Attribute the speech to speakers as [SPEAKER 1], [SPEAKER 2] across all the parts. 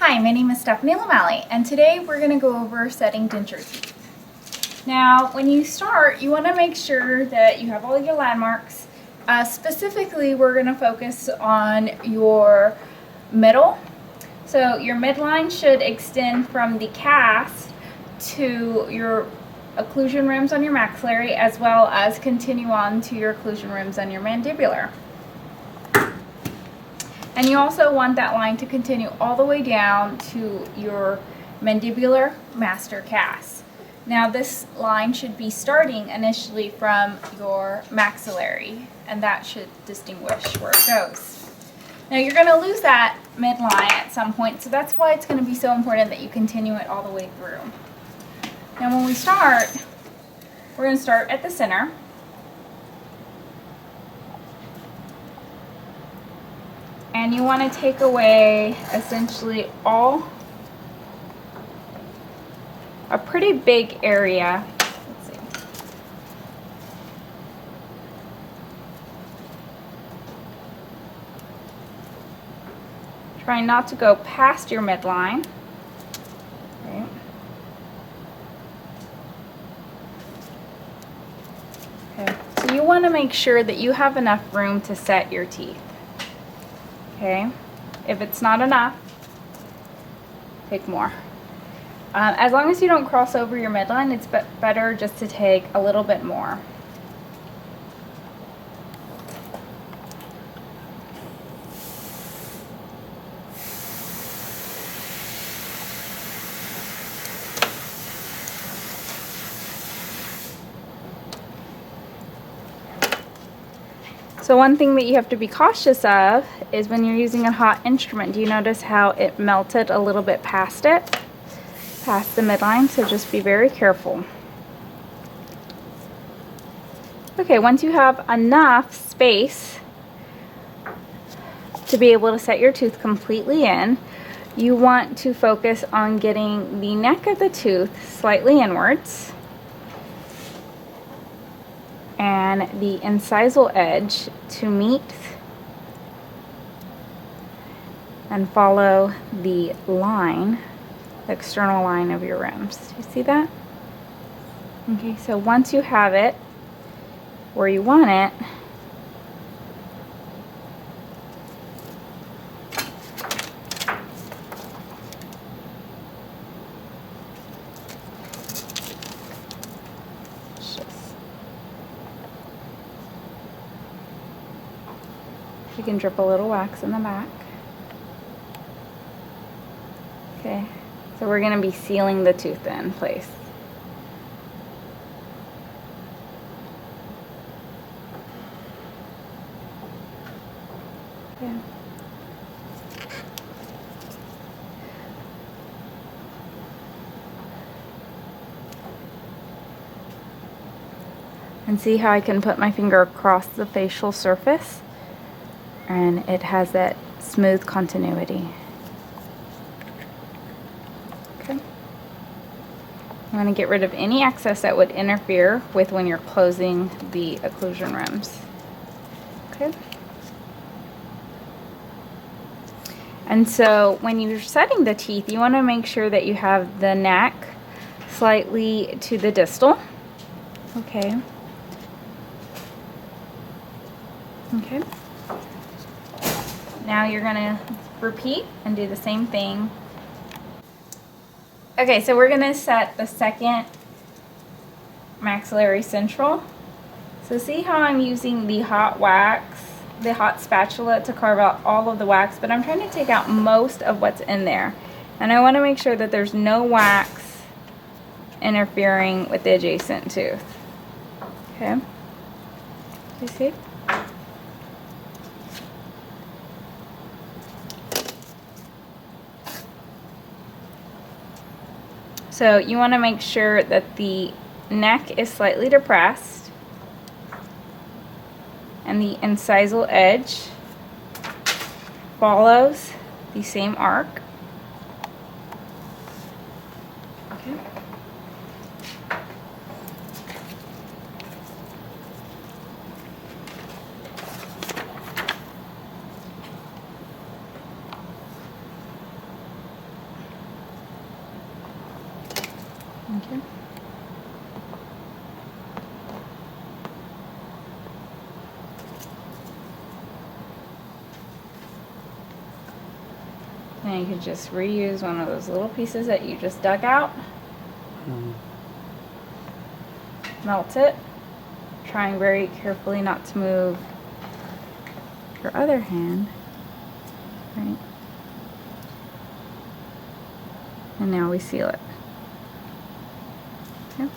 [SPEAKER 1] Hi, my name is Stephanie Lomeli, and today we're going to go over setting denture teeth. Now, when you start, you want to make sure that you have all your landmarks. Specifically, we're going to focus on your middle. So your midline should extend from the cast to your occlusion rims on your maxillary, as well as continue on to your occlusion rims on your mandibular. And you also want that line to continue all the way down to your mandibular master cast. Now this line should be starting initially from your maxillary, and that should distinguish where it goes. Now you're going to lose that midline at some point, so that's why it's going to be so important that you continue it all the way through. Now when we start, we're going to start at the center. And you want to take away essentially a pretty big area. Let's see. Try not to go past your midline. Okay. Okay. So you want to make sure that you have enough room to set your teeth. Okay, if it's not enough, take more. As long as you don't cross over your midline, it's better just to take a little bit more. So one thing that you have to be cautious of is when you're using a hot instrument. Do you notice how it melted a little bit past the midline? So just be very careful. Okay, once you have enough space to be able to set your tooth completely in, you want to focus on getting the neck of the tooth slightly inwards and the incisal edge to meet and follow the line, the external line of your rims. Do you see that? Okay, so once you have it where you want it, you can drip a little wax in the back. Okay, so we're going to be sealing the tooth in place. Okay. And see how I can put my finger across the facial surface? And it has that smooth continuity. Okay. I'm going to get rid of any excess that would interfere with when you're closing the occlusion rims. Okay. And so when you're setting the teeth, you want to make sure that you have the neck slightly to the distal. Okay. Okay. Now you're going to repeat and do the same thing. Okay, so we're going to set the second maxillary central. So see how I'm using the hot wax, the hot spatula to carve out all of the wax, but I'm trying to take out most of what's in there. And I want to make sure that there's no wax interfering with the adjacent tooth. Okay, you see? So you want to make sure that the neck is slightly depressed and the incisal edge follows the same arc. Okay. Okay. And you could just reuse one of those little pieces that you just dug out. Melt it. Trying very carefully not to move your other hand. Right. And now we seal it. Okay.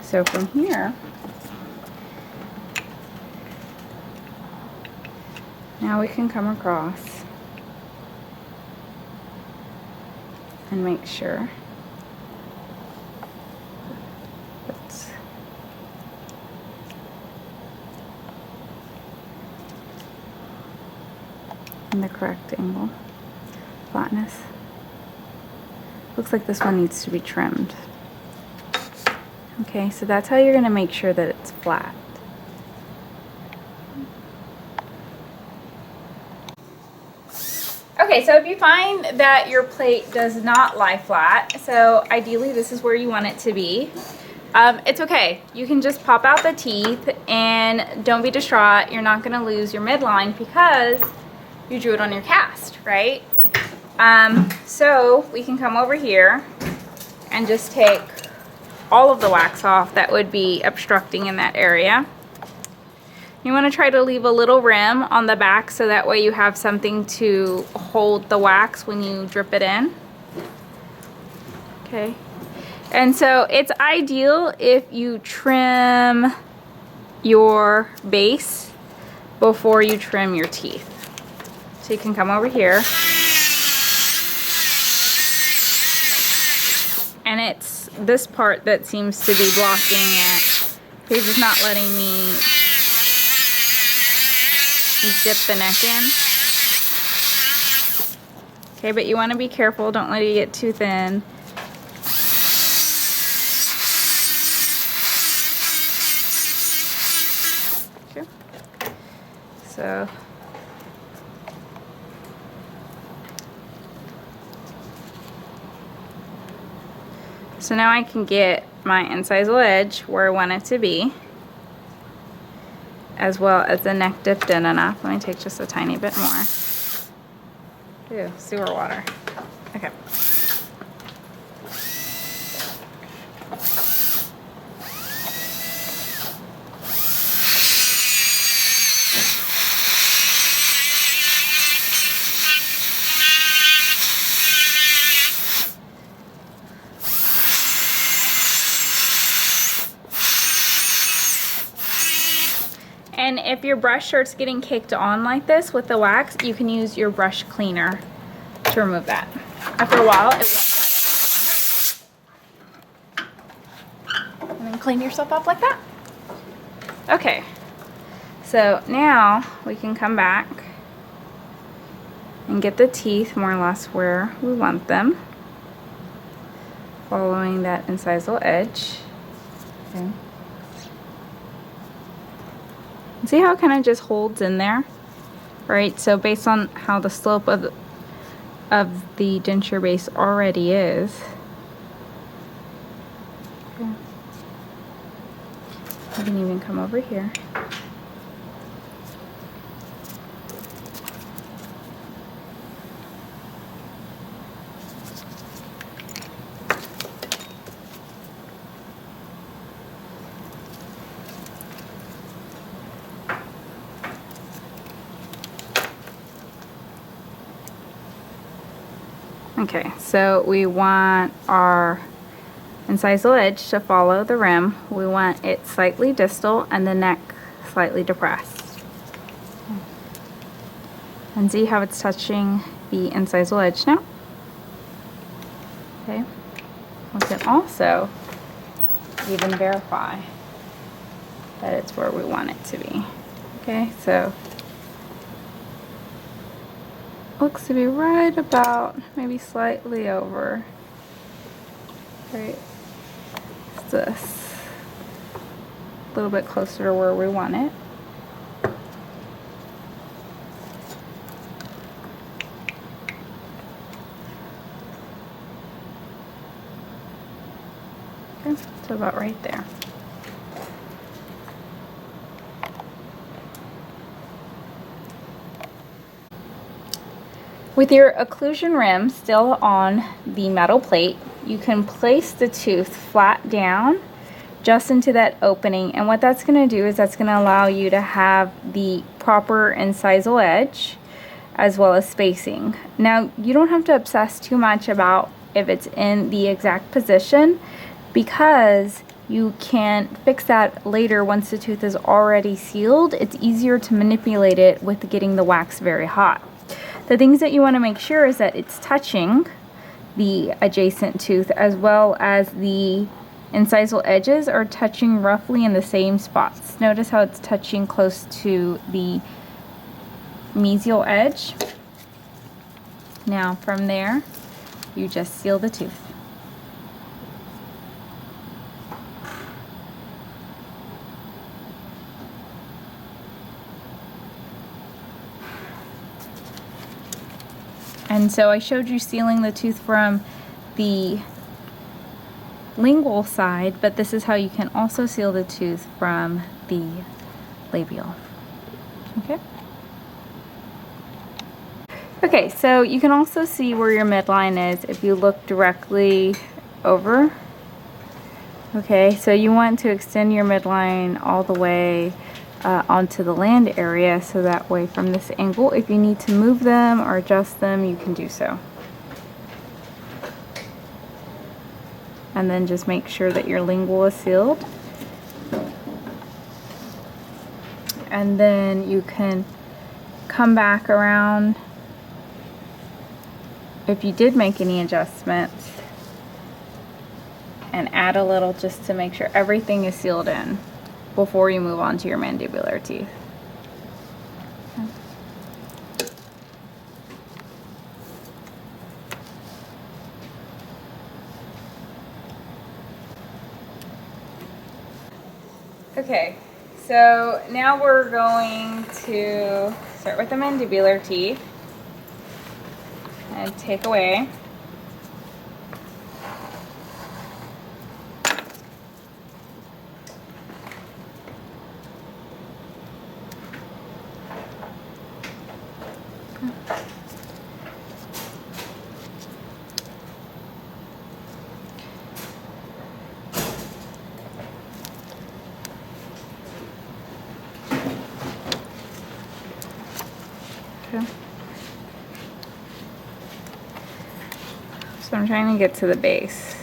[SPEAKER 1] So from here, now we can come across and make sure it's in the correct angle, flatness. Looks like this one needs to be trimmed. Okay, so that's how you're going to make sure that it's flat. Okay, so if you find that your plate does not lie flat, so ideally this is where you want it to be, it's okay. You can just pop out the teeth and don't be distraught. You're not going to lose your midline because you drew it on your cast, right? So we can come over here and just take all of the wax off that would be obstructing in that area. You want to try to leave a little rim on the back so that way you have something to hold the wax when you drip it in. Okay. And so it's ideal if you trim your base before you trim your teeth. So you can come over here. And it's this part that seems to be blocking it because it's not letting me dip the neck in. Okay, but you want to be careful. Don't let it get too thin. Okay. So now I can get my incisal edge where I want it to be, as well as the neck dipped in enough. Let me take just a tiny bit more. Ew, sewer water. Okay. And if your brush starts getting caked on like this with the wax, you can use your brush cleaner to remove that. After a while, it won't cut anymore. And then clean yourself up like that. Okay, so now we can come back and get the teeth more or less where we want them, following that incisal edge. Okay. See how it kind of just holds in there, right? So based on how the slope of the denture base already is, okay. You can even come over here. Okay, so we want our incisal edge to follow the rim. We want it slightly distal and the neck slightly depressed. And see how it's touching the incisal edge now? Okay, we can also even verify that it's where we want it to be. Okay, so looks to be right about, maybe slightly over. Right, it's this. A little bit closer to where we want it. Okay, so about right there. With your occlusion rim still on the metal plate, you can place the tooth flat down just into that opening, and what that's going to do is that's going to allow you to have the proper incisal edge as well as spacing. Now, you don't have to obsess too much about if it's in the exact position, because you can fix that later once the tooth is already sealed. It's easier to manipulate it with getting the wax very hot. The things that you want to make sure is that it's touching the adjacent tooth, as well as the incisal edges are touching roughly in the same spots. Notice how it's touching close to the mesial edge. Now from there, you just seal the tooth. And so I showed you sealing the tooth from the lingual side, but this is how you can also seal the tooth from the labial. Okay? Okay, so you can also see where your midline is if you look directly over. Okay, so you want to extend your midline all the way onto the land area, so that way from this angle, if you need to move them or adjust them, you can do so. And then just make sure that your lingual is sealed. And then you can come back around if you did make any adjustments and add a little just to make sure everything is sealed in before you move on to your mandibular teeth. Okay, so now we're going to start with the mandibular teeth and take away. Okay. So I'm trying to get to the base.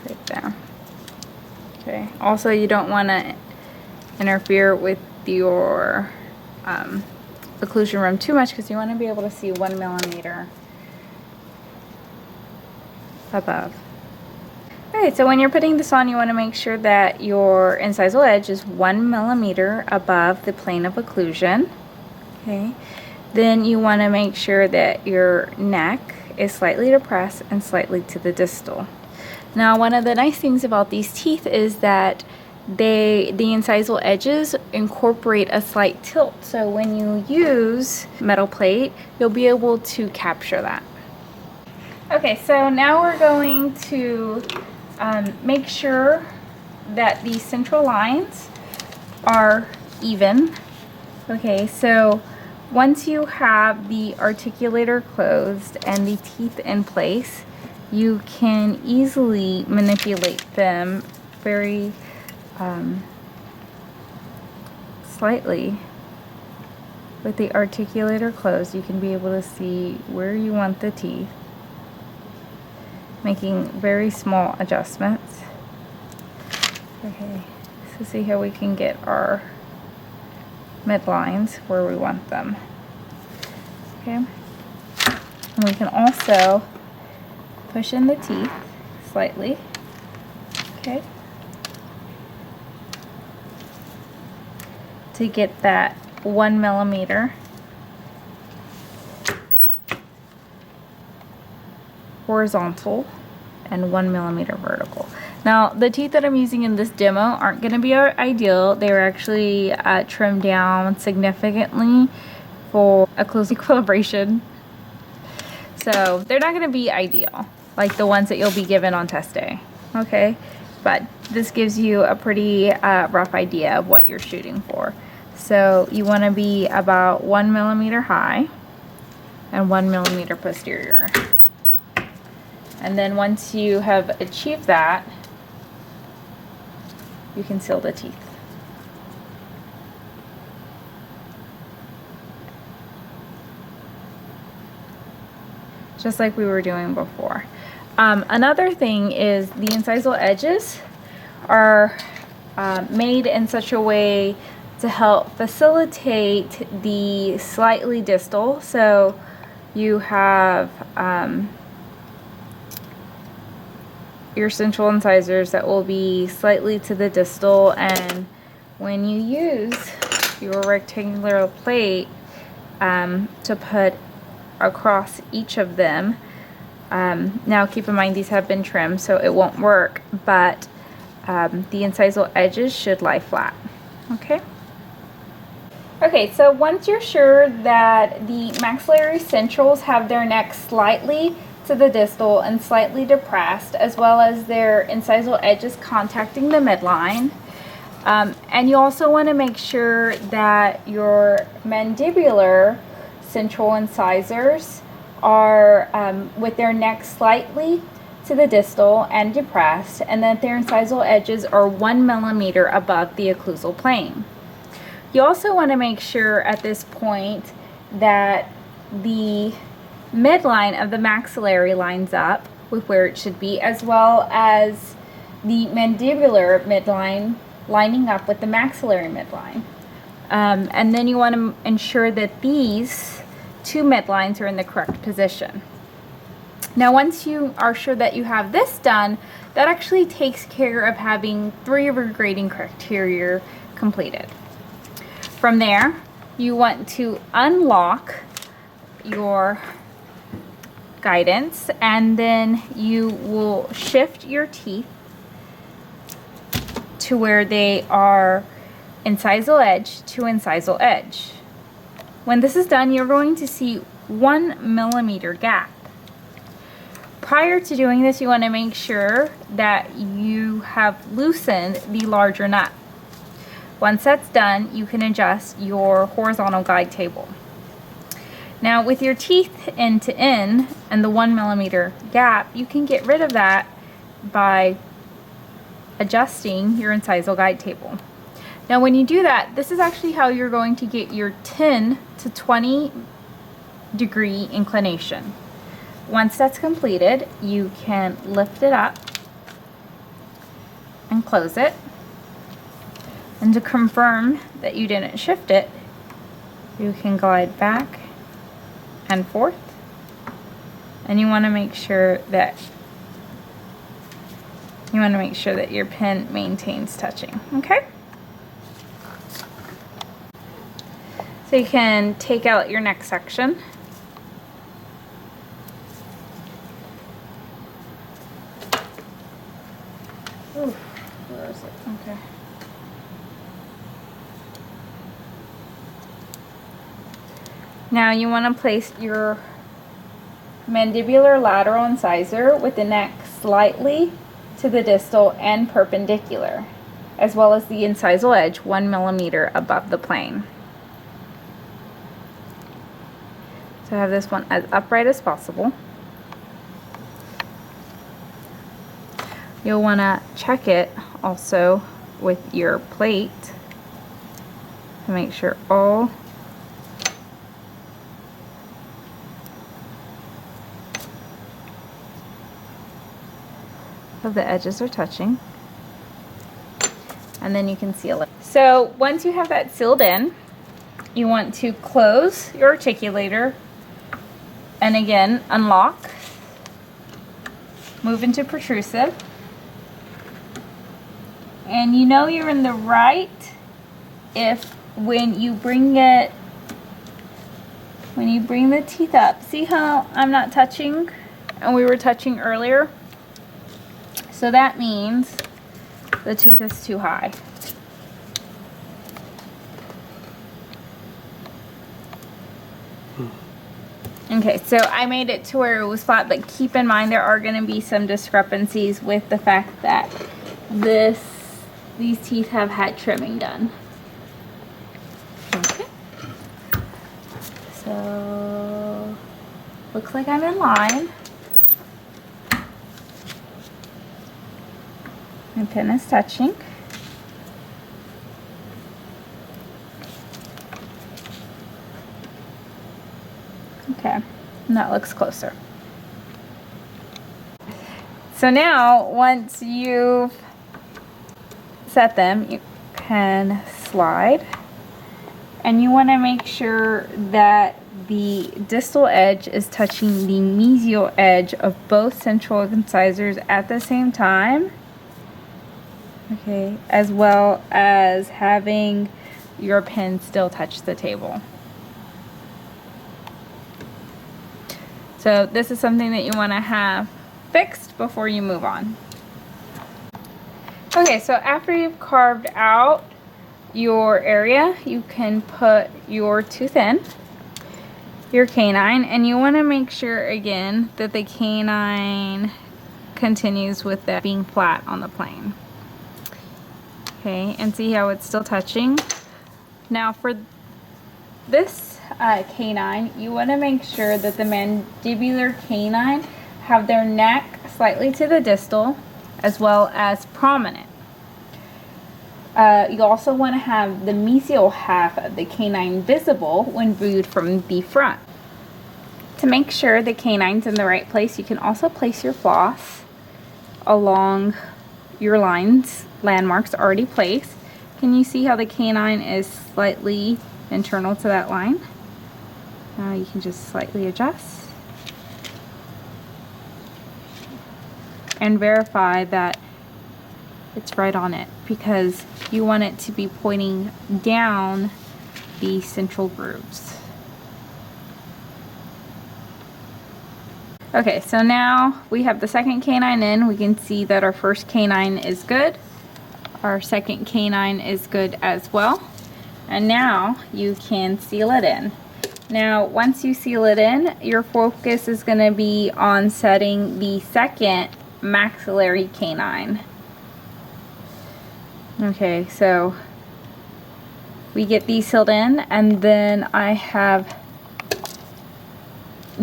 [SPEAKER 1] Right there. Okay. Also, you don't want to interfere with your occlusion rim too much, because you want to be able to see 1 millimeter above. Alright, so when you're putting this on, you want to make sure that your incisal edge is 1 millimeter above the plane of occlusion. Okay. Then you want to make sure that your neck is slightly depressed and slightly to the distal. Now, one of the nice things about these teeth is that the incisal edges incorporate a slight tilt. So when you use metal plate, you'll be able to capture that. Okay, so now we're going to make sure that the central lines are even. Okay, so once you have the articulator closed and the teeth in place, you can easily manipulate them very slightly. With the articulator closed, you can be able to see where you want the teeth, making very small adjustments. Okay, so see how we can get our midlines where we want them. Okay, and we can also push in the teeth slightly. Okay, to get that 1 millimeter horizontal and 1 millimeter vertical. Now, the teeth that I'm using in this demo aren't going to be ideal. They're actually trimmed down significantly for a close equilibration. So they're not going to be ideal like the ones that you'll be given on test day. okay? But this gives you a pretty rough idea of what you're shooting for. So you want to be about 1 millimeter high and 1 millimeter posterior. And then once you have achieved that, you can seal the teeth. Just like we were doing before. Another thing is the incisal edges are made in such a way to help facilitate the slightly distal. So you have your central incisors that will be slightly to the distal, and when you use your rectangular plate to put across each of them, now keep in mind these have been trimmed so it won't work, but the incisal edges should lie flat. Okay, so once you're sure that the maxillary centrals have their neck slightly to the distal and slightly depressed, as well as their incisal edges contacting the midline, and you also want to make sure that your mandibular central incisors are with their neck slightly to the distal and depressed, and that their incisal edges are 1 millimeter above the occlusal plane. You also want to make sure at this point that the midline of the maxillary lines up with where it should be, as well as the mandibular midline lining up with the maxillary midline. And then you want to ensure that these two midlines are in the correct position. Now once you are sure that you have this done, that actually takes care of having 3 of your grading criteria completed. From there, you want to unlock your guidance, and then you will shift your teeth to where they are incisal edge to incisal edge. When this is done, you're going to see 1 millimeter gap. Prior to doing this, you want to make sure that you have loosened the larger nut. Once that's done, you can adjust your horizontal guide table. Now with your teeth end to end and the 1 millimeter gap, you can get rid of that by adjusting your incisal guide table. Now when you do that, this is actually how you're going to get your 10 to 20 degree inclination. Once that's completed, you can lift it up and close it. And to confirm that you didn't shift it, you can glide back and forth, and you want to make sure that your pin maintains touching. Okay? So you can take out your next section. Ooh, where is it? Okay. Now you want to place your mandibular lateral incisor with the neck slightly to the distal and perpendicular, as well as the incisal edge 1 millimeter above the plane. So have this one as upright as possible. You'll want to check it also with your plate to make sure all of the edges are touching, and then you can seal it. So once you have that sealed in, you want to close your articulator and again unlock, move into protrusive, and you know you're in the right if when you bring the teeth up. See how I'm not touching and we were touching earlier? So that means the tooth is too high. And Okay, so I made it to where it was flat, but keep in mind there are going to be some discrepancies with the fact that these teeth have had trimming done. Okay. So, looks like I'm in line. My pen is touching. Okay, and that looks closer. So now, once you've set them, you can slide. And you want to make sure that the distal edge is touching the mesial edge of both central incisors at the same time. Okay, as well as having your pen still touch the table. So this is something that you want to have fixed before you move on. Okay, so after you've carved out your area, you can put your tooth in, your canine, and you want to make sure again that the canine continues with that being flat on the plane. Okay, and see how it's still touching. Now for this canine, you want to make sure that the mandibular canine have their neck slightly to the distal as well as prominent. You also want to have the mesial half of the canine visible when viewed from the front. To make sure the canine's in the right place, you can also place your floss along your lines, landmarks already placed. Can you see how the canine is slightly internal to that line? Now you can just slightly adjust and verify that it's right on it, because you want it to be pointing down the central grooves. Okay, so now we have the second canine in. We can see that our first canine is good. Our second canine is good as well. And now you can seal it in. Now, once you seal it in, your focus is going to be on setting the second maxillary canine. Okay, so we get these sealed in, and then I have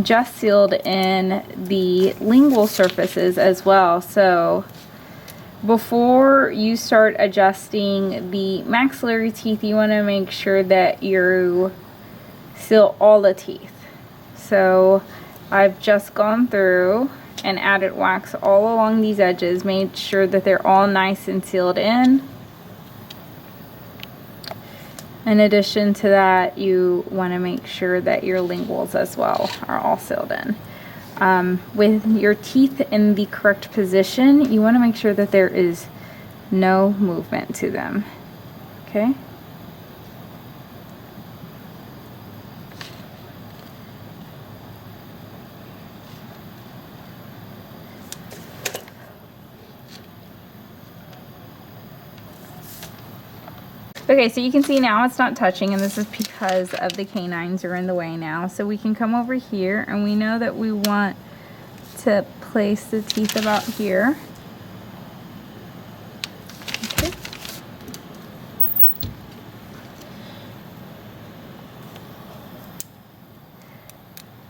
[SPEAKER 1] just sealed in the lingual surfaces as well. So before you start adjusting the maxillary teeth, you want to make sure that you seal all the teeth. So I've just gone through and added wax all along these edges, made sure that they're all nice and sealed in. In addition to that, you want to make sure that your linguals as well are all sealed in. With your teeth in the correct position, you want to make sure that there is no movement to them. Okay? Okay, so you can see now it's not touching, and this is because of the canines are in the way now. So we can come over here, and we know that we want to place the teeth about here. Okay.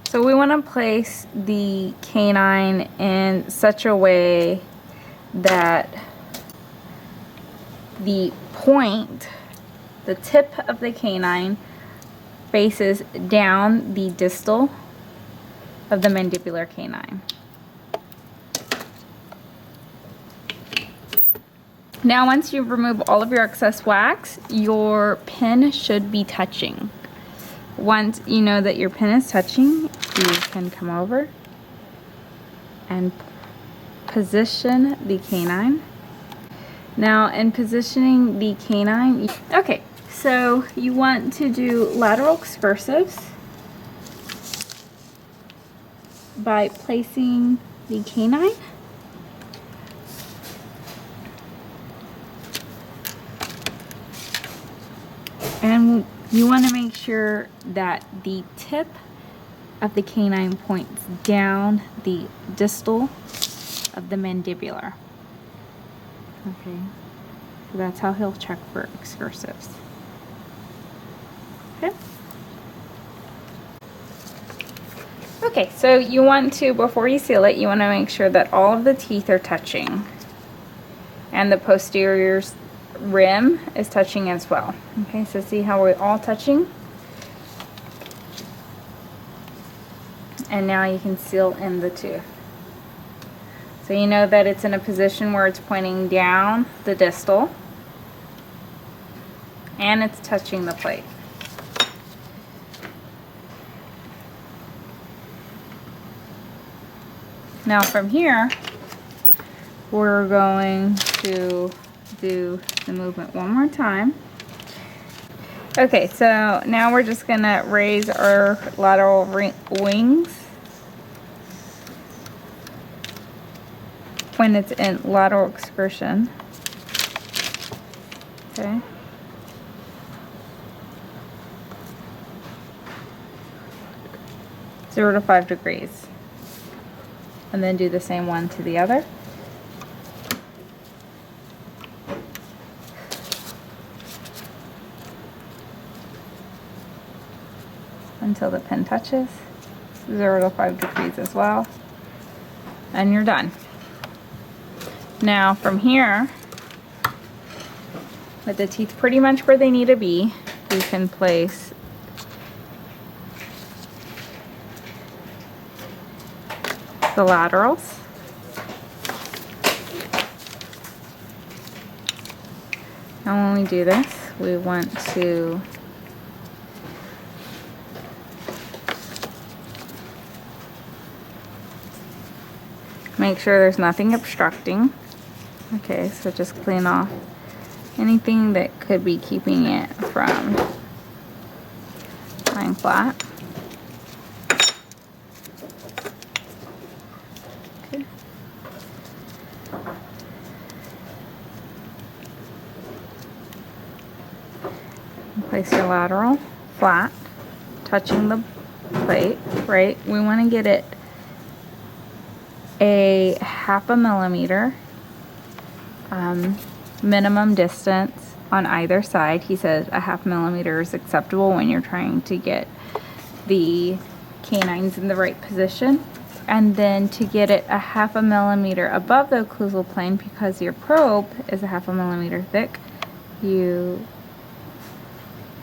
[SPEAKER 1] So we want to place the canine in such a way that the point, the tip of the canine, faces down the distal of the mandibular canine. Now, once you remove all of your excess wax, your pin should be touching. Once you know that your pin is touching, you can come over and position the canine. Now, in positioning the canine, okay, so you want to do lateral excursives by placing the canine and you want to make sure that the tip of the canine points down the distal of the mandibular. Okay, so that's how he'll check for excursives. Okay. Okay, so you want to, before you seal it, you want to make sure that all of the teeth are touching and the posterior rim is touching as well. Okay, so see how we're all touching? And now you can seal in the tooth. So you know that it's in a position where it's pointing down the distal and it's touching the plate. Now from here, we're going to do the movement one more time. Okay, so now we're just gonna raise our lateral wings when it's in lateral excursion. Okay. Zero to 5 degrees. And then do the same one to the other. Until the pin touches. 0 to 5 degrees as well. And you're done. Now from here, with the teeth pretty much where they need to be, you can place the laterals. Now when we do this, we want to make sure there's nothing obstructing. Okay, so just clean off anything that could be keeping it from lying flat. Okay. Place your lateral flat, touching the plate, right? We want to get it a 1/2 millimeter minimum distance on either side. He says a 1/2 millimeter is acceptable when you're trying to get the canines in the right position. And then to get it a 1/2 millimeter above the occlusal plane, because your probe is a 1/2 millimeter thick, you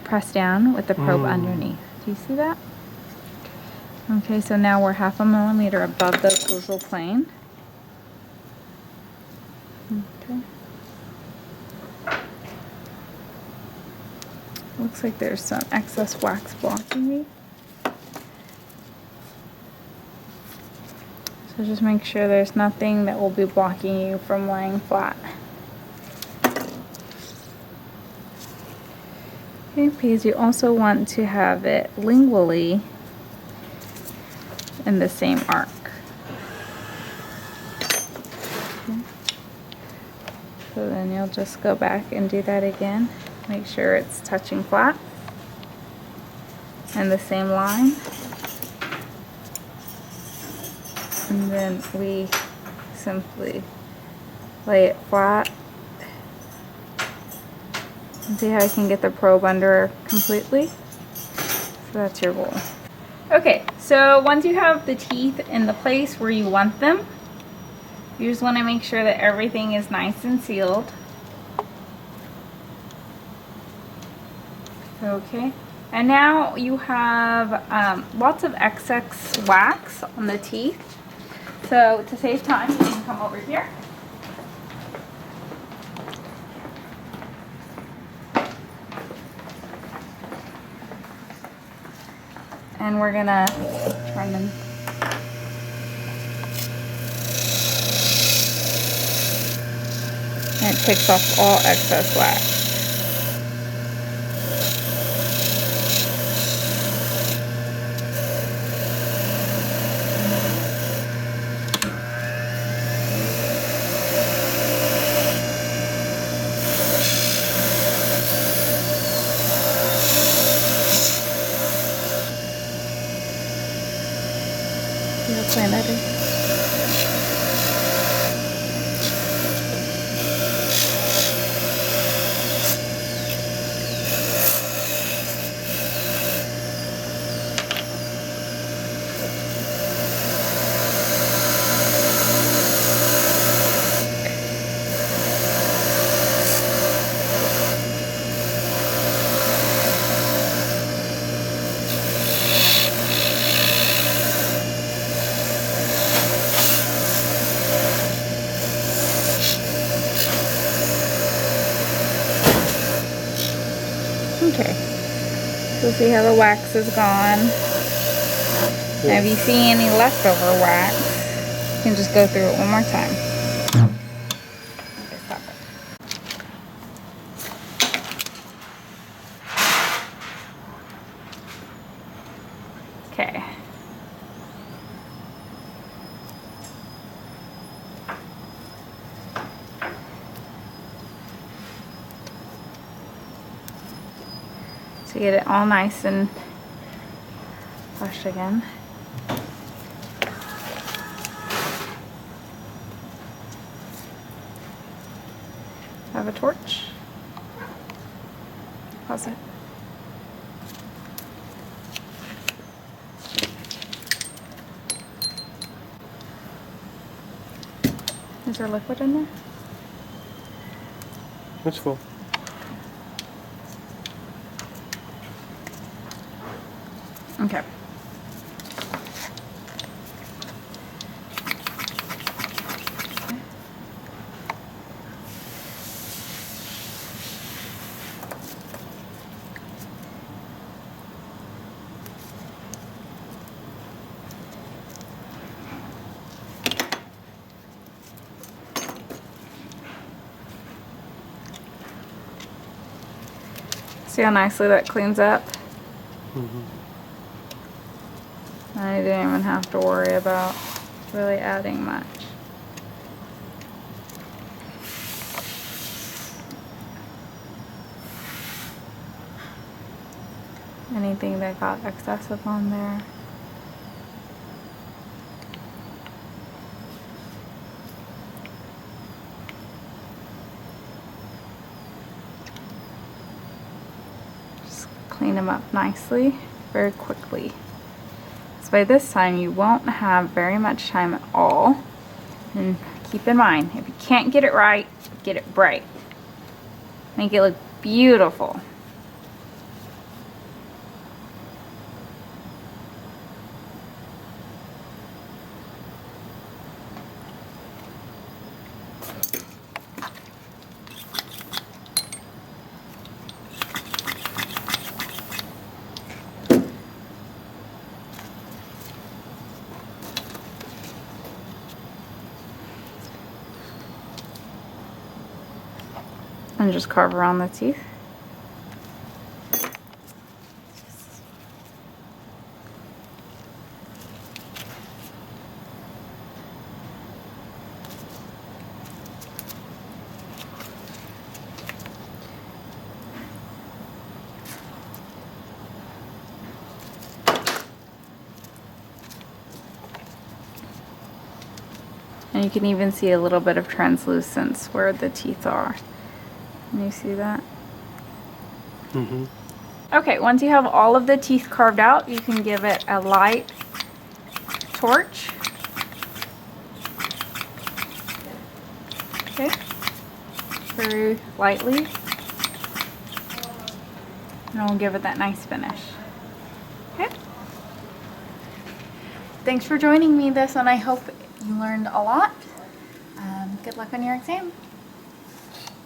[SPEAKER 1] press down with the probe underneath. Do you see that? Okay, so now we're 1/2 millimeter above the occlusal plane. Okay. Looks like there's some excess wax blocking me. So just make sure there's nothing that will be blocking you from laying flat. Okay, because you also want to have it lingually in the same arc. Okay. So then you'll just go back and do that again. Make sure it's touching flat and the same line. And then we simply lay it flat. And see how I can get the probe under completely? So that's your goal. Okay, so once you have the teeth in the place where you want them, you just want to make sure that everything is nice and sealed. Okay, and now you have lots of excess wax on the teeth. So to save time, you can come over here. And we're gonna turn them. And it takes off all excess wax. See how clean that is? Okay, so see how the wax is gone. Now if you see any leftover wax, you can just go through it one more time. Okay, stop it. Okay. To get it all nice and flush again. Have a torch. Pause it. Is there liquid in there?
[SPEAKER 2] It's full.
[SPEAKER 1] Okay. See how nicely that cleans up?
[SPEAKER 2] Mm-hmm.
[SPEAKER 1] I didn't even have to worry about really adding much. Anything that got excessive on there. Just clean them up nicely, very quickly. So by this time you won't have very much time at all. And keep in mind, if you can't get it right, get it bright. Make it look beautiful. And just carve around the teeth. And you can even see a little bit of translucence where the teeth are. Can you see that?
[SPEAKER 2] Mm-hmm.
[SPEAKER 1] Okay, once you have all of the teeth carved out, you can give it a light torch. Okay, very lightly. And we'll give it that nice finish. Okay. Thanks for joining me this one. I hope you learned a lot. Good luck on your exam.